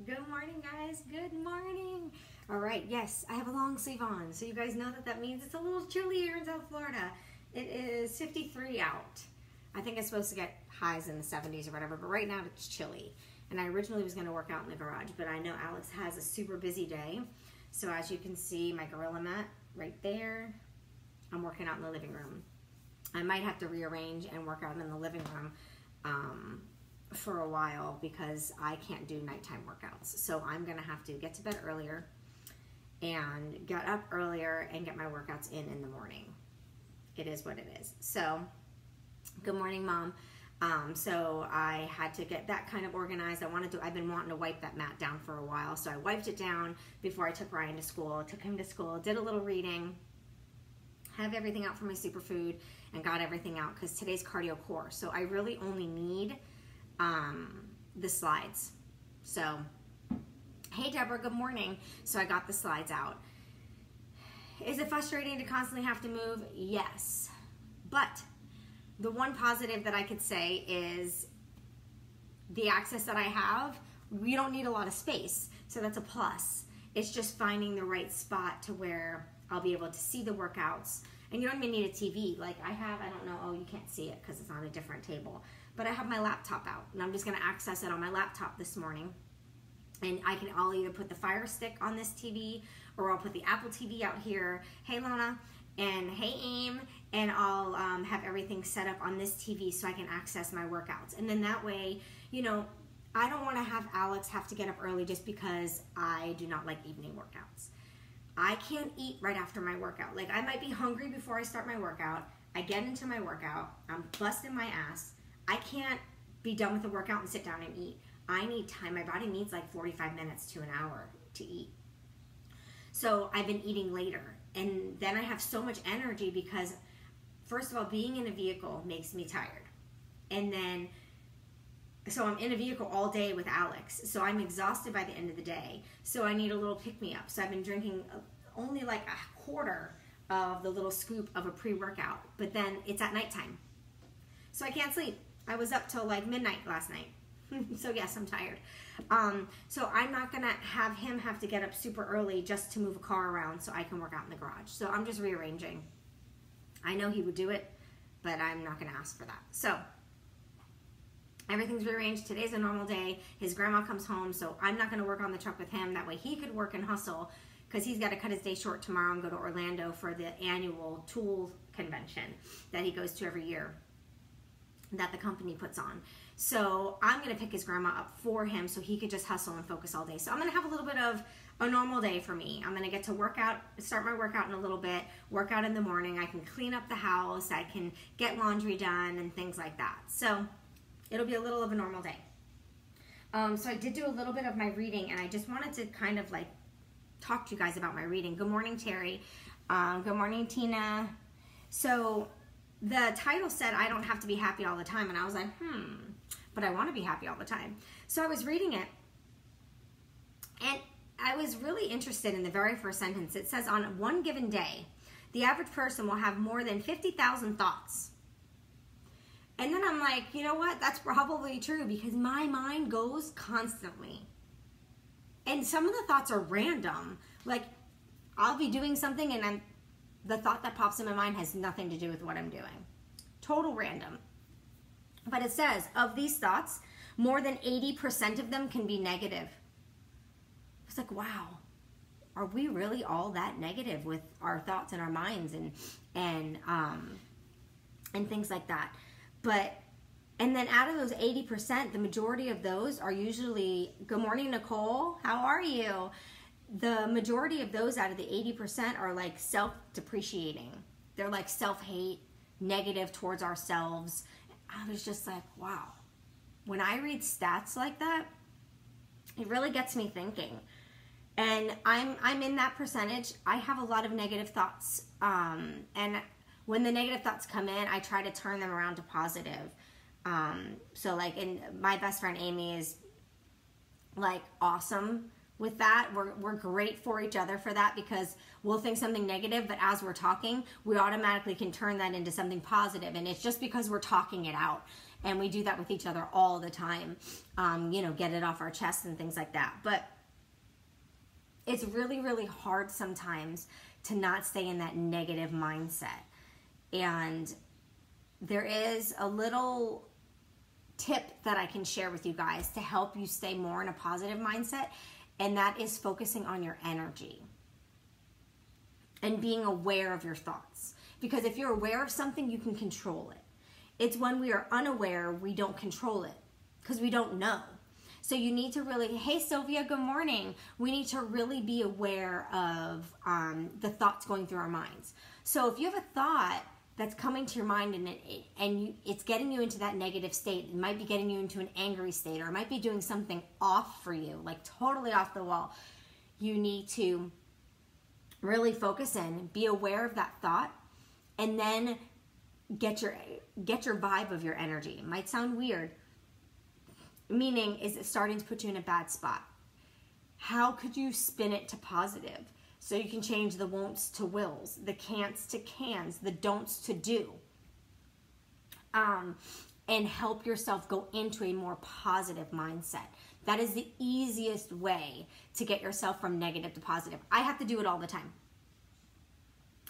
Good morning, guys. Good morning. All right, yes, I have a long sleeve on, so you guys know that means it's a little chilly here in South Florida. It is 53 out. I think it's supposed to get highs in the 70s or whatever, but right now it's chilly. And I originally was going to work out in the garage, but I know Alex has a super busy day. So as you can see, my gorilla mat right there, I'm working out in the living room. I might have to rearrange and work out in the living room for a while because I can't do nighttime workouts. So I'm gonna have to get to bed earlier and get up earlier and get my workouts in the morning. It is what it is. So good morning, Mom. So I had to get that kind of organized. I've been wanting to wipe that mat down for a while. So I wiped it down before I took Ryan to school, took him to school, did a little reading, have everything out for my superfood, and got everything out because today's cardio core. So I really only need the slides. So, hey Deborah, good morning. So I got the slides out. Is it frustrating to constantly have to move? Yes. But the one positive that I could say is the access that I have, we don't need a lot of space. So that's a plus. It's just finding the right spot to where I'll be able to see the workouts. And you don't even need a TV. Like I don't know, oh, you can't see it because it's on a different table. But I have my laptop out, and I'm just going to access it on my laptop this morning. And I'll either put the Fire Stick on this TV, or I'll put the Apple TV out here. Hey, Lona, and hey, Aim, and I'll have everything set up on this TV so I can access my workouts. And then that way, you know, I don't want to have Alex have to get up early just because I do not like evening workouts. I can't eat right after my workout. Like, I might be hungry before I start my workout. I get into my workout. I'm busting my ass. I can't be done with the workout and sit down and eat. I need time. My body needs like 45 minutes to an hour to eat. So I've been eating later. And then I have so much energy because, first of all, being in a vehicle makes me tired. And then, so I'm in a vehicle all day with Alex. So I'm exhausted by the end of the day. So I need a little pick-me-up. So I've been drinking only like a quarter of the little scoop of a pre-workout. But then it's at nighttime. So I can't sleep. I was up till like midnight last night. So yes, I'm tired. So I'm not gonna have him have to get up super early just to move a car around so I can work out in the garage. So I'm just rearranging. I know he would do it, but I'm not gonna ask for that. So everything's rearranged. Today's a normal day. His grandma comes home, so I'm not gonna work on the truck with him. That way he could work and hustle because he's got to cut his day short tomorrow and go to Orlando for the annual tool convention that he goes to every year that the company puts on. So I'm going to pick his grandma up for him so he could just hustle and focus all day. So I'm going to have a little bit of a normal day for me. I'm going to get to start my workout in a little bit, work out in the morning. I can clean up the house. I can get laundry done and things like that. So it'll be a little of a normal day. So I did do a little bit of my reading, and I just wanted to kind of like talk to you guys about my reading. Good morning, Terry. Good morning, Tina. So the title said, I don't have to be happy all the time. And I was like, but I want to be happy all the time. So I was reading it, and I was really interested in the very first sentence. It says, on one given day, the average person will have more than 50,000 thoughts. And then I'm like, you know what? That's probably true because my mind goes constantly. And some of the thoughts are random. Like, I'll be doing something and the thought that pops in my mind has nothing to do with what I'm doing. Total random. But it says, of these thoughts, more than 80% of them can be negative. It's like, wow, are we really all that negative with our thoughts and our minds and things like that? And then out of those 80%, the majority of those are usually, good morning, Nicole, how are you? The majority of those out of the 80% are like self-depreciating. They're like self-hate, negative towards ourselves. I was just like, wow. When I read stats like that, it really gets me thinking. And I'm in that percentage. I have a lot of negative thoughts. And when the negative thoughts come in, I try to turn them around to positive. So like, my best friend Amy is like awesome with that. We're great for each other for that because we'll think something negative, but as we're talking, we automatically can turn that into something positive. And it's just because we're talking it out. And we do that with each other all the time, get it off our chest and things like that. But it's really, really hard sometimes to not stay in that negative mindset. And there is a little tip that I can share with you guys to help you stay more in a positive mindset, and that is focusing on your energy and being aware of your thoughts. Because if you're aware of something, you can control it. It's when we are unaware, we don't control it because we don't know. So you need to really, hey Sylvia, good morning. We need to really be aware of the thoughts going through our minds. So if you have a thought that's coming to your mind and it's getting you into that negative state, it might be getting you into an angry state, or it might be doing something off for you, like totally off the wall, you need to really focus in, be aware of that thought, and then get your vibe of your energy. It might sound weird. Meaning, is it starting to put you in a bad spot? How could you spin it to positive? So you can change the won'ts to wills, the can'ts to cans, the don'ts to do. And help yourself go into a more positive mindset. That is the easiest way to get yourself from negative to positive. I have to do it all the time.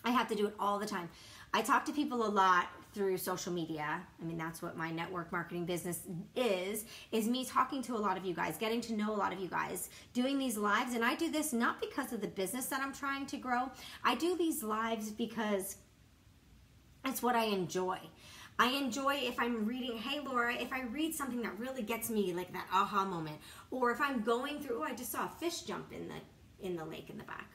I talk to people a lot through social media. I mean, that's what my network marketing business is me talking to a lot of you guys, getting to know a lot of you guys, doing these lives. And I do this not because of the business that I'm trying to grow. I do these lives because it's what I enjoy. I enjoy if I'm reading, hey Laura, if I read something that really gets me, like that aha moment, or if I'm going through, I just saw a fish jump in the lake in the back.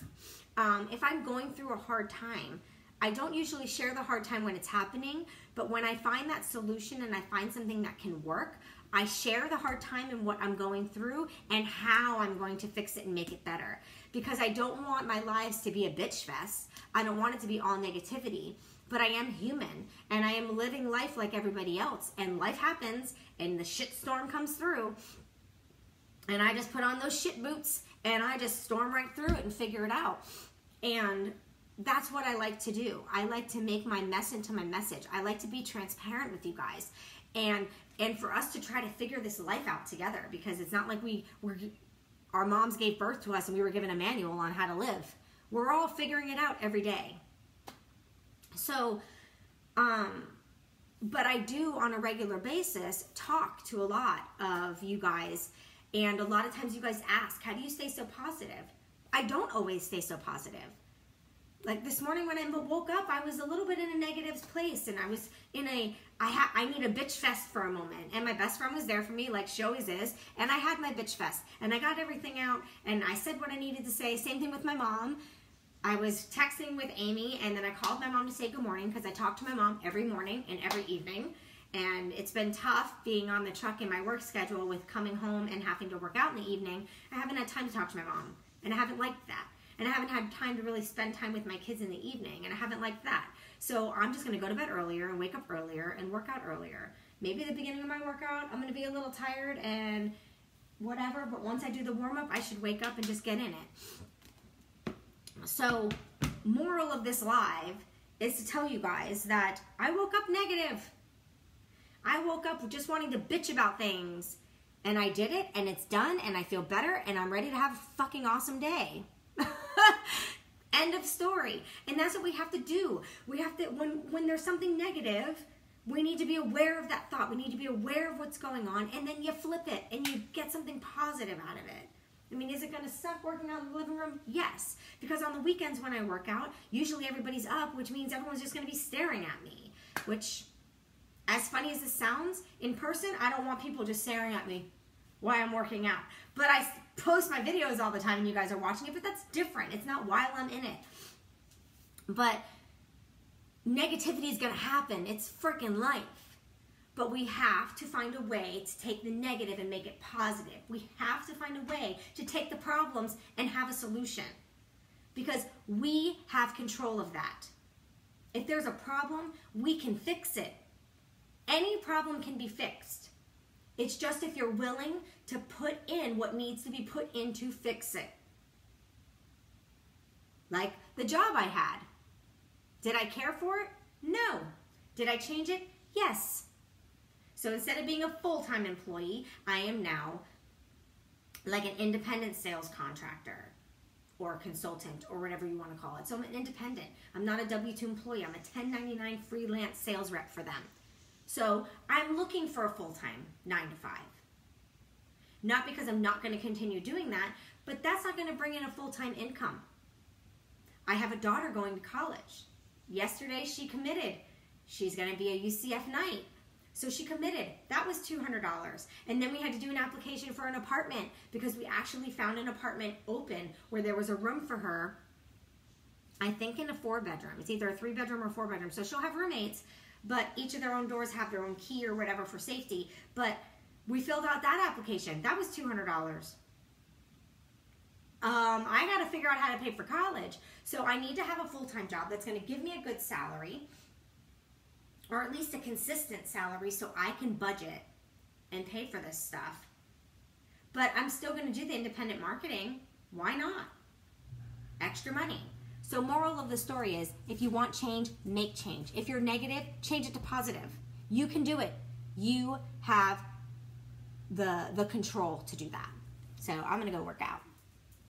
If I'm going through a hard time, I don't usually share the hard time when it's happening, but when I find that solution and I find something that can work, I share the hard time and what I'm going through and how I'm going to fix it and make it better. Because I don't want my lives to be a bitch fest. I don't want it to be all negativity. But I am human, and I am living life like everybody else, and life happens, and the shit storm comes through, and I just put on those shit boots, and I just storm right through it and figure it out. And that's what I like to do. I like to make my mess into my message. I like to be transparent with you guys, and for us to try to figure this life out together, because it's not like our moms gave birth to us and we were given a manual on how to live. We're all figuring it out every day. So, but I do on a regular basis talk to a lot of you guys, and a lot of times you guys ask, how do you stay so positive? I don't always stay so positive. Like this morning when I woke up, I was a little bit in a negative place, and I was in I need a bitch fest for a moment, and my best friend was there for me like she always is, and I had my bitch fest, and I got everything out, and I said what I needed to say. Same thing with my mom. I was texting with Amy, and then I called my mom to say good morning, because I talk to my mom every morning and every evening, and it's been tough being on the truck in my work schedule with coming home and having to work out in the evening. I haven't had time to talk to my mom, and I haven't liked that, and I haven't had time to really spend time with my kids in the evening, and I haven't liked that. So I'm just going to go to bed earlier and wake up earlier and work out earlier. Maybe at the beginning of my workout, I'm going to be a little tired and whatever, but once I do the warm-up, I should wake up and just get in it. So, moral of this live is to tell you guys that I woke up negative. I woke up just wanting to bitch about things, and I did it, and it's done, and I feel better, and I'm ready to have a fucking awesome day. End of story. And that's what we have to do. We have to, when there's something negative, we need to be aware of that thought. We need to be aware of what's going on, and then you flip it, and you get something positive out of it. I mean, is it going to suck working out in the living room? Yes. Because on the weekends when I work out, usually everybody's up, which means everyone's just going to be staring at me. Which, as funny as this sounds, in person, I don't want people just staring at me while I'm working out. But I post my videos all the time and you guys are watching it, but that's different. It's not while I'm in it. But negativity is going to happen. It's freaking life. But we have to find a way to take the negative and make it positive. We have to find a way to take the problems and have a solution. Because we have control of that. If there's a problem, we can fix it. Any problem can be fixed. It's just if you're willing to put in what needs to be put in to fix it. Like the job I had. Did I care for it? No. Did I change it? Yes. So instead of being a full-time employee, I am now like an independent sales contractor or consultant or whatever you want to call it. So I'm an independent. I'm not a W-2 employee. I'm a 1099 freelance sales rep for them. So I'm looking for a full-time 9 to 5. Not because I'm not going to continue doing that, but that's not going to bring in a full-time income. I have a daughter going to college. Yesterday she committed. She's going to be a UCF Knight. So she committed. That was $200. And then we had to do an application for an apartment because we actually found an apartment open where there was a room for her, I think in a 4-bedroom. It's either a 3-bedroom or 4-bedroom. So she'll have roommates, but each of their own doors have their own key or whatever for safety. But we filled out that application. That was $200. I got to figure out how to pay for college. So I need to have a full-time job that's going to give me a good salary, or at least a consistent salary so I can budget and pay for this stuff. But I'm still going to do the independent marketing. Why not? Extra money. So moral of the story is, if you want change, make change. If you're negative, change it to positive. You can do it. You have the control to do that. So I'm going to go work out.